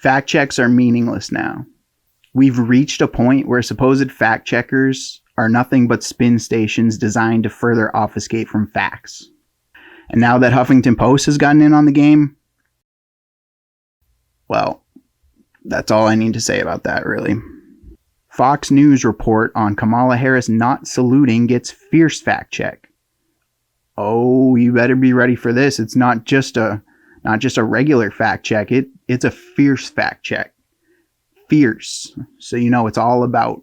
Fact checks are meaningless now. We've reached a point where supposed fact checkers are nothing but spin stations designed to further obfuscate from facts. And now that Huffington Post has gotten in on the game, well, that's all I need to say about that, really. Fox News report on Kamala Harris not saluting gets fierce fact check. Oh, you better be ready for this. It's not just a regular fact check. It's a fierce fact check. Fierce. So you know it's all about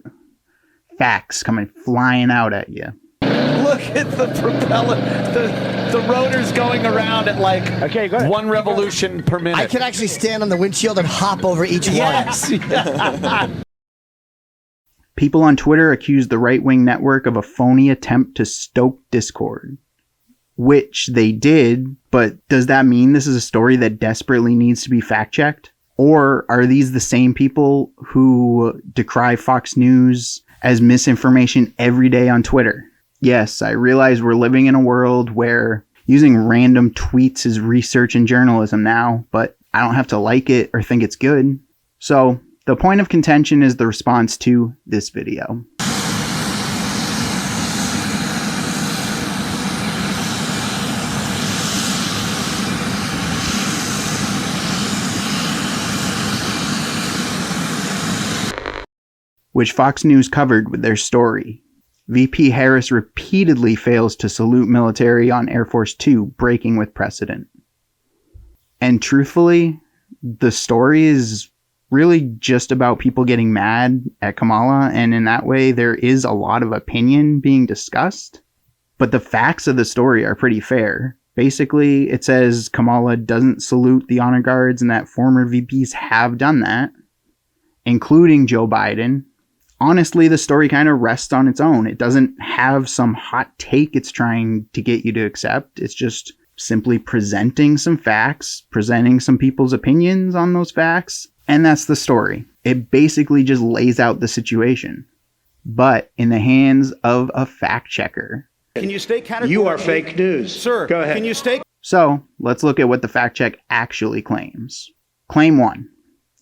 facts coming flying out at you. Look at the propeller, the rotors going around at like one revolution per minute. I can actually stand on the windshield and hop over each one. People on Twitter accuse the right-wing network of a phony attempt to stoke discord. Which they did, but does that mean this is a story that desperately needs to be fact-checked? Or are these the same people who decry Fox News as misinformation every day on Twitter? Yes, I realize we're living in a world where using random tweets is research and journalism now, but I don't have to like it or think it's good. So, the point of contention is the response to this video. Which Fox News covered with their story. VP Harris repeatedly fails to salute military on Air Force Two, breaking with precedent. And truthfully, the story is really just about people getting mad at Kamala, and in that way there is a lot of opinion being discussed. But the facts of the story are pretty fair. Basically, it says Kamala doesn't salute the honor guards and that former VPs have done that, including Joe Biden. Honestly, the story kind of rests on its own. It doesn't have some hot take it's trying to get you to accept. It's just simply presenting some facts, presenting some people's opinions on those facts, and that's the story. It basically just lays out the situation, but in the hands of a fact checker. Can you state categorically? You are fake news. Sir, go ahead. Can you state? So, let's look at what the fact check actually claims. Claim 1.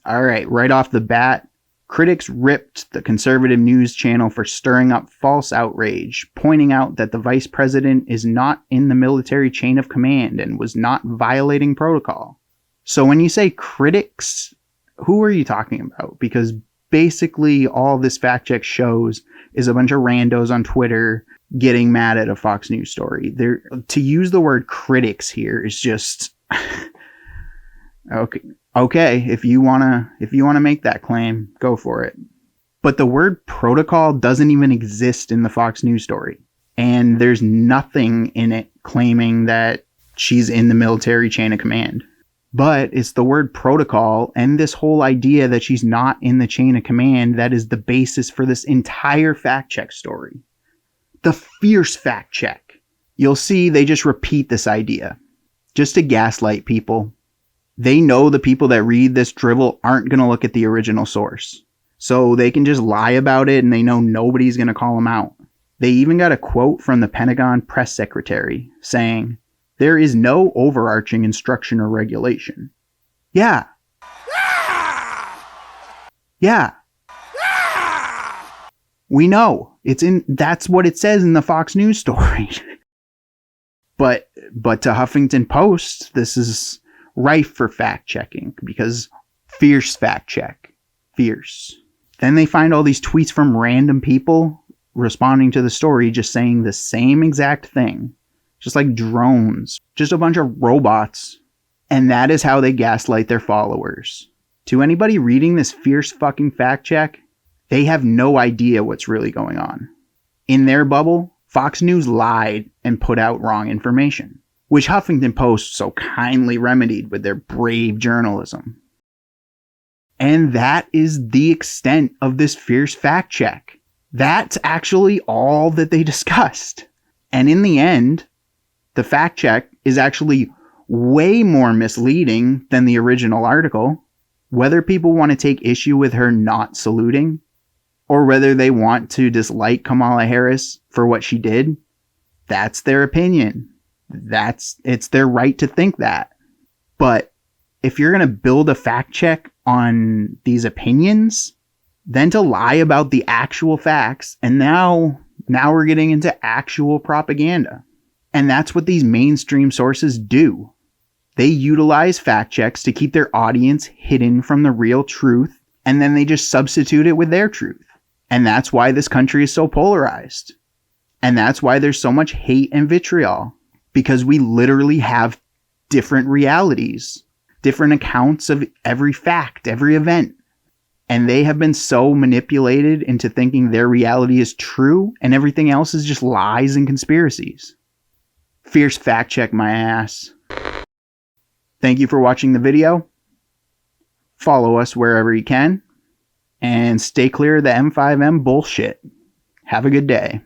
All right, right off the bat, critics ripped the conservative news channel for stirring up false outrage, pointing out that the vice president is not in the military chain of command and was not violating protocol. So when you say critics, who are you talking about? Because basically all this fact check shows is a bunch of randos on Twitter getting mad at a Fox News story. To use the word critics here is just okay, if you wanna make that claim, go for it. But the word protocol doesn't even exist in the Fox News story. And there's nothing in it claiming that she's in the military chain of command. But it's the word protocol and this whole idea that she's not in the chain of command that is the basis for this entire fact check story. The fierce fact check. You'll see they just repeat this idea just to gaslight people. They know the people that read this drivel aren't going to look at the original source. So they can just lie about it and they know nobody's going to call them out. They even got a quote from the Pentagon press secretary saying, "There is no overarching instruction or regulation." Yeah. Yeah. We know. That's what it says in the Fox News story. But to Huffington Post, this is rife for fact checking because fierce fact check. Fierce. Then they find all these tweets from random people responding to the story just saying the same exact thing. Just like drones. Just a bunch of robots. And that is how they gaslight their followers. To anybody reading this fierce fucking fact check, they have no idea what's really going on. In their bubble, Fox News lied and put out wrong information, which Huffington Post so kindly remedied with their brave journalism. And that is the extent of this fierce fact check. That's actually all that they discussed. And in the end, the fact check is actually way more misleading than the original article. Whether people want to take issue with her not saluting, or whether they want to dislike Kamala Harris for what she did, that's their opinion. It's their right to think that. But if you're going to build a fact check on these opinions than to lie about the actual facts. And now we're getting into actual propaganda. And that's what these mainstream sources do. They utilize fact checks to keep their audience hidden from the real truth, and then they just substitute it with their truth. And that's why this country is so polarized. And that's why there's so much hate and vitriol, because we literally have different realities, different accounts of every fact, every event. And they have been so manipulated into thinking their reality is true and everything else is just lies and conspiracies. Fierce fact check my ass. Thank you for watching the video. Follow us wherever you can. And stay clear of the M5M bullshit. Have a good day.